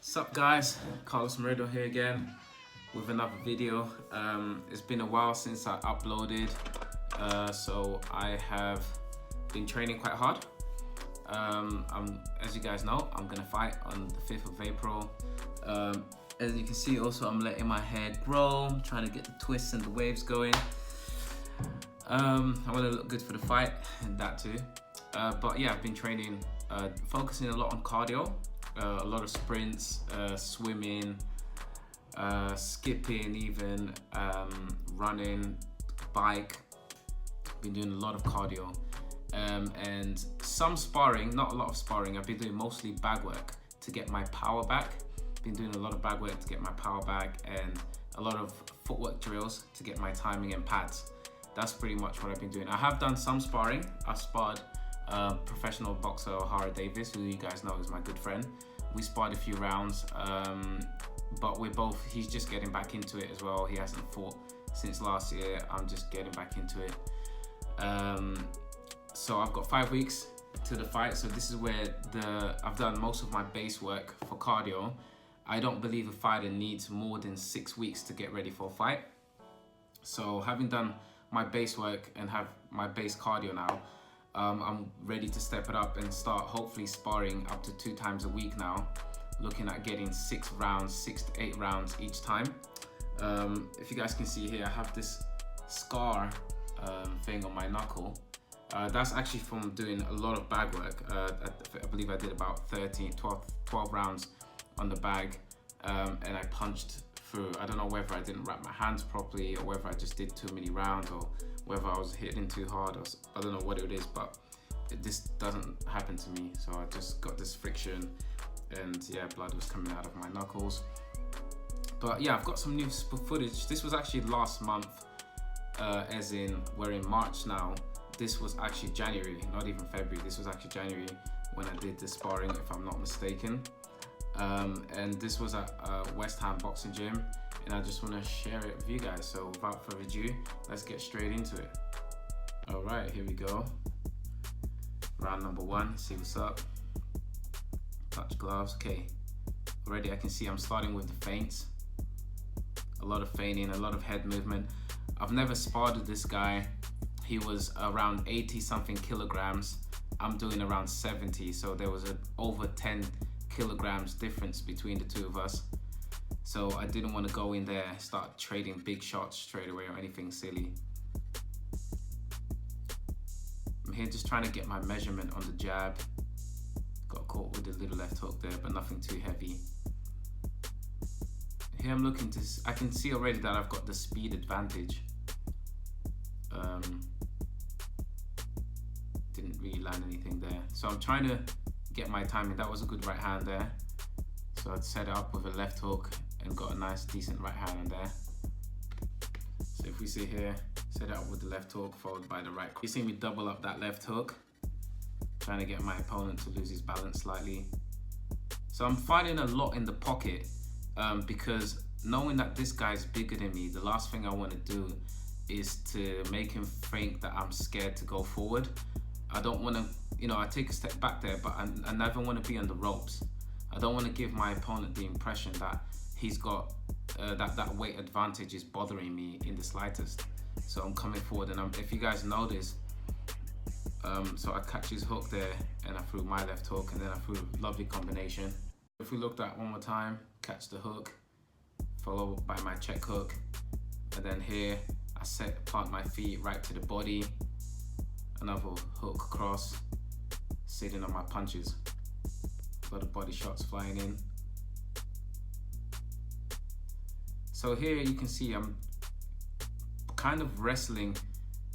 Sup guys, Carlos Moreno here again with another video. It's been a while since I uploaded, so I have been training quite hard. As you guys know, I'm gonna fight on the 5th of April. As you can see also, I'm letting my hair grow, trying to get the twists and the waves going. I want to look good for the fight and that too. But yeah, I've been training, focusing a lot on cardio. A lot of sprints, swimming, skipping even, running, bike. Been doing a lot of cardio and some sparring, not a lot of sparring. I've been doing mostly bag work to get my power back. Been doing a lot of bag work to get my power back and a lot of footwork drills to get my timing and pads. That's pretty much what I've been doing. I have done some sparring. I've sparred professional boxer O'Hara Davis, who you guys know is my good friend. We sparred a few rounds, but he's just getting back into it as well. He hasn't fought since last year. I'm just getting back into it. So I've got 5 weeks to the fight. So this is where I've done most of my base work for cardio. I don't believe a fighter needs more than 6 weeks to get ready for a fight. So having done my base work and have my base cardio now, I'm ready to step it up and start hopefully sparring up to 2 times a week now, looking at getting 6 to 8 rounds each time. If you guys can see here, I have this scar thing on my knuckle. That's actually from doing a lot of bag work. I believe I did about 12 rounds on the bag, and I punched through. I don't know whether I didn't wrap my hands properly or whether I just did too many rounds or whether I was hitting too hard, or I don't know what it is, but this doesn't happen to me. So I just got this friction and yeah, blood was coming out of my knuckles. But yeah, I've got some new footage. This was actually last month, as in we're in March now. This was actually January, not even February. This was actually January when I did the sparring, if I'm not mistaken. And this was at West Ham Boxing Gym, and I just want to share it with you guys. So without further ado, let's get straight into it. All right, here we go. Round number 1, see what's up. Touch gloves, okay. Already I can see I'm starting with the feints. A lot of feinting, a lot of head movement. I've never sparred with this guy. He was around 80 something kilograms. I'm doing around 70, so there was over 10 kilograms difference between the two of us. So I didn't want to go in there, start trading big shots straight away or anything silly. I'm here just trying to get my measurement on the jab. Got caught with the little left hook there, but nothing too heavy. Here I'm looking to, I can see already that I've got the speed advantage. Didn't really land anything there. So I'm trying to get my timing. That was a good right hand there. So I'd set it up with a left hook and got a nice decent right hand in there. So if we see here, set it up with the left hook followed by the right. You see me double up that left hook, trying to get my opponent to lose his balance slightly. So I'm fighting a lot in the pocket, because knowing that this guy's bigger than me, the last thing I want to do is to make him think that I'm scared to go forward. I don't want to, I take a step back there, but I never want to be on the ropes. I don't want to give my opponent the impression that he's got that weight advantage is bothering me in the slightest. So I'm coming forward, and if you guys notice, so I catch his hook there and I threw my left hook, and then I threw a lovely combination. If we looked at one more time, catch the hook, followed by my check hook, and then here I plant my feet right to the body, another hook cross, sitting on my punches. A lot of body shots flying in. So here you can see I'm kind of wrestling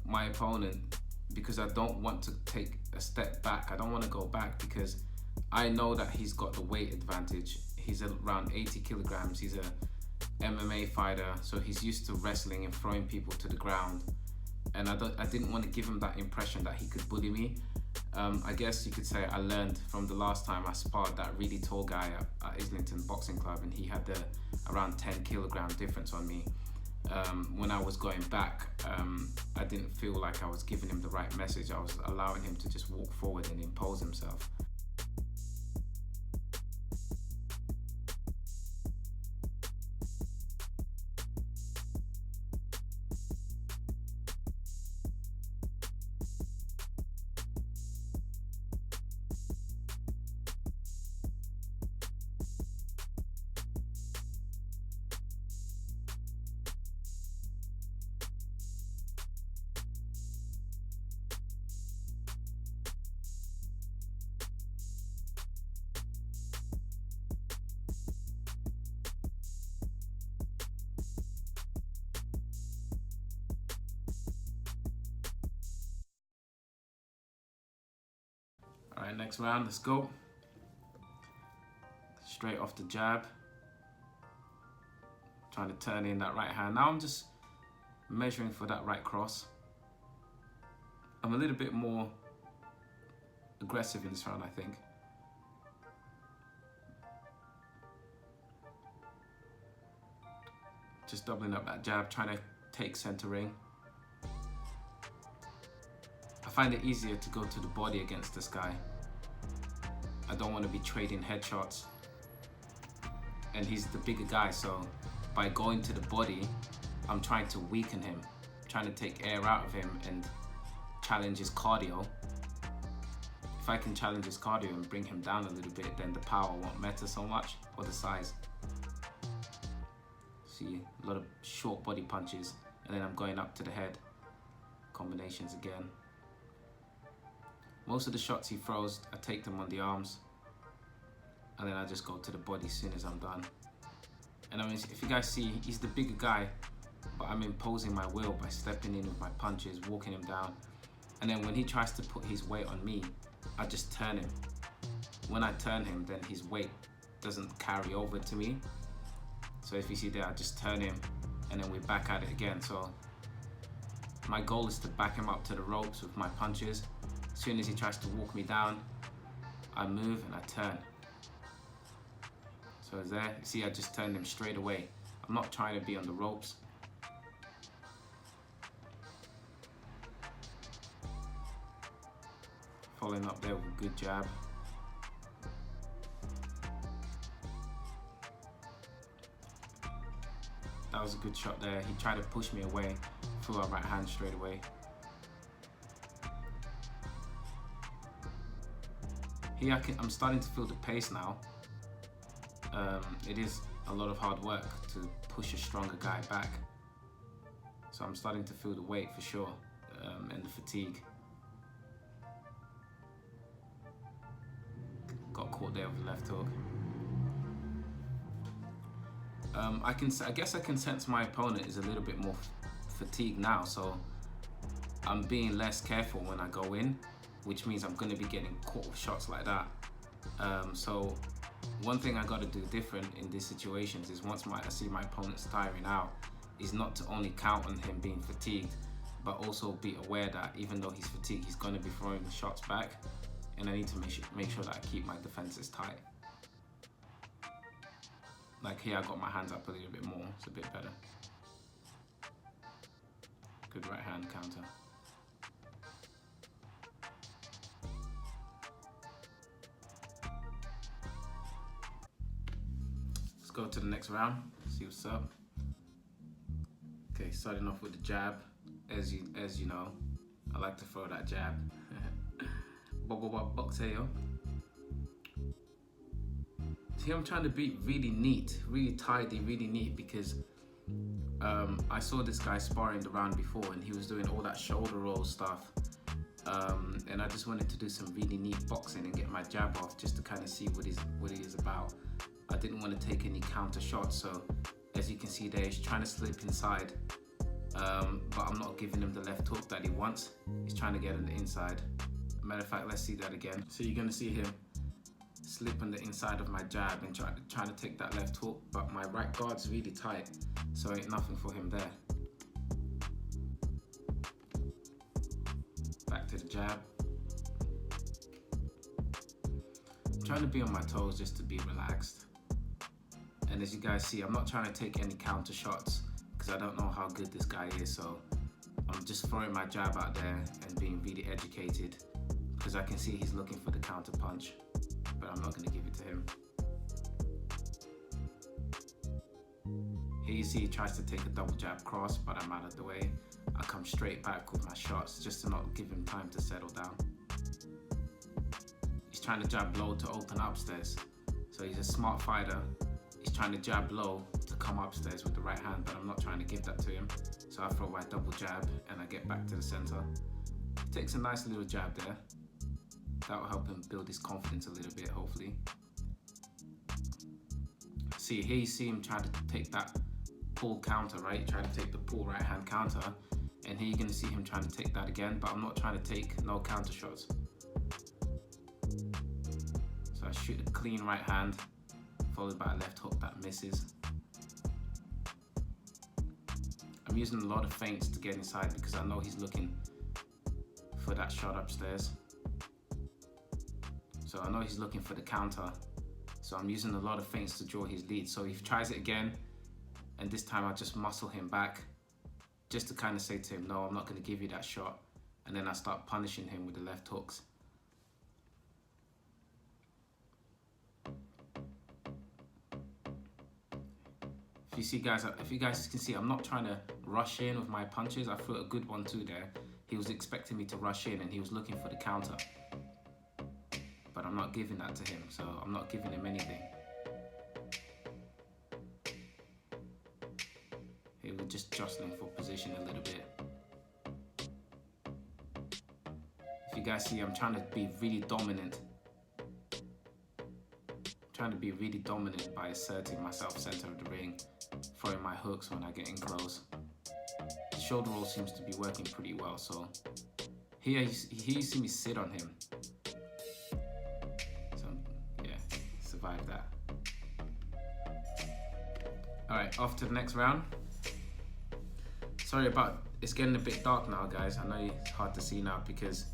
my opponent because I don't want to take a step back. I don't want to go back because I know that he's got the weight advantage. He's around 80 kilograms. He's a MMA fighter, so he's used to wrestling and throwing people to the ground. And I didn't want to give him that impression that he could bully me. I guess you could say I learned from the last time I sparred that really tall guy at Islington Boxing Club, and he had around 10 kilogram difference on me. When I was going back, I didn't feel like I was giving him the right message. I was allowing him to. to just walk forward and impose himself. All right, next round, let's go. Straight off the jab. Trying to turn in that right hand. Now I'm just measuring for that right cross. I'm a little bit more aggressive in this round, I think. Just doubling up that jab, trying to take center ring. I find it easier to go to the body against this guy. I don't want to be trading headshots. And he's the bigger guy, so by going to the body, I'm trying to weaken him, trying to take air out of him and challenge his cardio. If I can challenge his cardio and bring him down a little bit, then the power won't matter so much, or the size. See, a lot of short body punches, and then I'm going up to the head. Combinations again. Most of the shots he throws, I take them on the arms, and then I just go to the body as soon as I'm done. And I mean, if you guys see, he's the bigger guy, but I'm imposing my will by stepping in with my punches, walking him down. And then when he tries to put his weight on me, I just turn him. When I turn him, then his weight doesn't carry over to me. So if you see there, I just turn him, and then we're back at it again. So my goal is to back him up to the ropes with my punches. As soon as he tries to walk me down, I move and I turn. So there, you see, I just turned him straight away. I'm not trying to be on the ropes. Following up there with a good jab. That was a good shot there. He tried to push me away, threw a right hand straight away. Here I'm starting to feel the pace now. It is a lot of hard work to push a stronger guy back. So I'm starting to feel the weight for sure, and the fatigue. Got caught there with the left hook. I guess I can sense my opponent is a little bit more fatigued now, so I'm being less careful when I go in, which means I'm going to be getting caught with shots like that. So one thing I got to do different in these situations is once I see my opponent's tiring out, is not to only count on him being fatigued, but also be aware that even though he's fatigued, he's going to be throwing the shots back, and I need to make sure that I keep my defenses tight. Like here, I got my hands up a little bit more. It's a bit better. Good right hand counter. Let's go to the next round. See what's up. Okay, starting off with the jab. As you know, I like to throw that jab. Boxeo. See, I'm trying to be really neat, really tidy, really neat, because I saw this guy sparring the round before and he was doing all that shoulder roll stuff, and I just wanted to do some really neat boxing and get my jab off just to kind of see what he is about. I didn't want to take any counter shots, so as you can see there, he's trying to slip inside, but I'm not giving him the left hook that he wants. He's trying to get on the inside. Matter of fact, let's see that again. So you're going to see him slip on the inside of my jab and trying to take that left hook, but my right guard's really tight, so ain't nothing for him there. Back to the jab. I'm trying to be on my toes just to be relaxed. And as you guys see, I'm not trying to take any counter shots because I don't know how good this guy is, so I'm just throwing my jab out there and being really educated, because I can see he's looking for the counter punch, but I'm not going to give it to him. Here you see he tries to take a double jab cross, but I'm out of the way. I come straight back with my shots just to not give him time to settle down. He's trying to jab low to open upstairs, so he's a smart fighter. He's trying to jab low to come upstairs with the right hand, but I'm not trying to give that to him. So I throw my double jab and I get back to the center. He takes a nice little jab there. That will help him build his confidence a little bit, hopefully. See, here you see him trying to take that pull counter, right? Trying to take the pull right hand counter. And here you're going to see him trying to take that again, but I'm not trying to take no counter shots. clean right hand, followed by a left hook that misses. I'm using a lot of feints to get inside because I know he's looking for that shot upstairs. So I know he's looking for the counter. So I'm using a lot of feints to draw his lead. So if he tries it again, and this time I just muscle him back, just to kind of say to him, no, I'm not going to give you that shot. And then I start punishing him with the left hooks. If you guys can see, I'm not trying to rush in with my punches. I threw a good one too there. He was expecting me to rush in and he was looking for the counter. But I'm not giving that to him, so I'm not giving him anything. He was just jostling for position a little bit. If you guys see, I'm trying to be really dominant. Trying to be really dominant by asserting myself center of the ring, throwing my hooks when I get in close. The shoulder roll seems to be working pretty well, so here you see me sit on him. So yeah, survived that. Alright, off to the next round. Sorry about, it's getting a bit dark now, guys. I know it's hard to see now because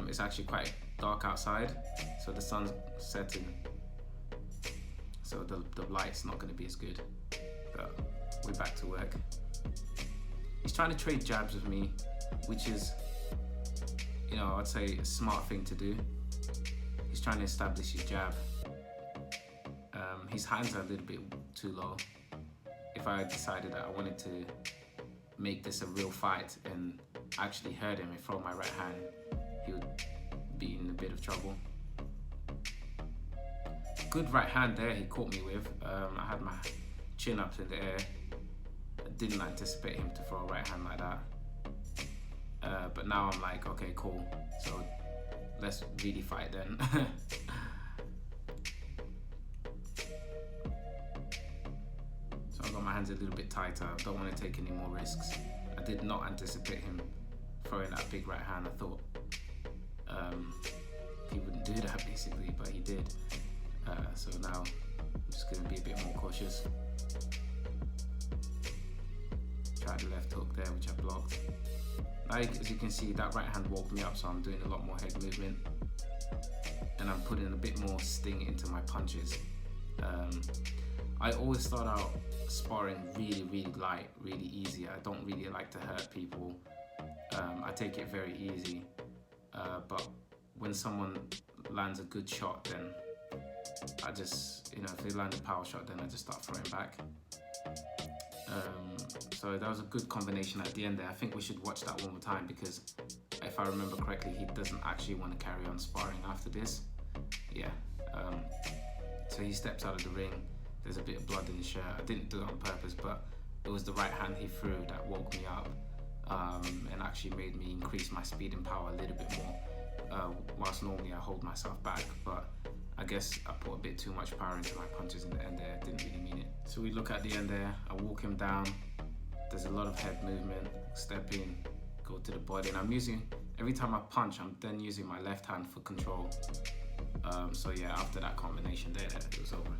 it's actually quite dark outside, so the sun's setting. So the light's not going to be as good, but we're back to work. He's trying to trade jabs with me, which is, you know, I'd say a smart thing to do. He's trying to establish his jab. His hands are a little bit too low. If I decided that I wanted to make this a real fight and actually hurt him and throw my right hand, he would be in a bit of trouble. Good right hand there he caught me with. I had my chin up in the air. I didn't anticipate him to throw a right hand like that. But now I'm like, okay, cool. So let's really fight then. So I've got my hands a little bit tighter. I don't want to take any more risks. I did not anticipate him throwing that big right hand. I thought he wouldn't do that basically, but he did. So now I'm just going to be a bit more cautious. Tried the left hook there, which I blocked. Now, as you can see, that right hand woke me up, so I'm doing a lot more head movement. And I'm putting a bit more sting into my punches. I always start out sparring really, really light, really easy. I don't really like to hurt people. I take it very easy. But when someone lands a good shot, then I just, you know, if they land a power shot, then I just start throwing back. So that was a good combination at the end there. I think we should watch that one more time because if I remember correctly, he doesn't actually want to carry on sparring after this. Yeah. So he steps out of the ring. There's a bit of blood in his shirt. I didn't do it on purpose, but it was the right hand he threw that woke me up and actually made me increase my speed and power a little bit more. Whilst normally I hold myself back, but I guess I put a bit too much power into my punches in the end there. I didn't really mean it. So we look at the end there. I walk him down. There's a lot of head movement. Step in, go to the body. And I'm using, every time I punch, I'm then using my left hand for control. So yeah, after that combination there, it was over.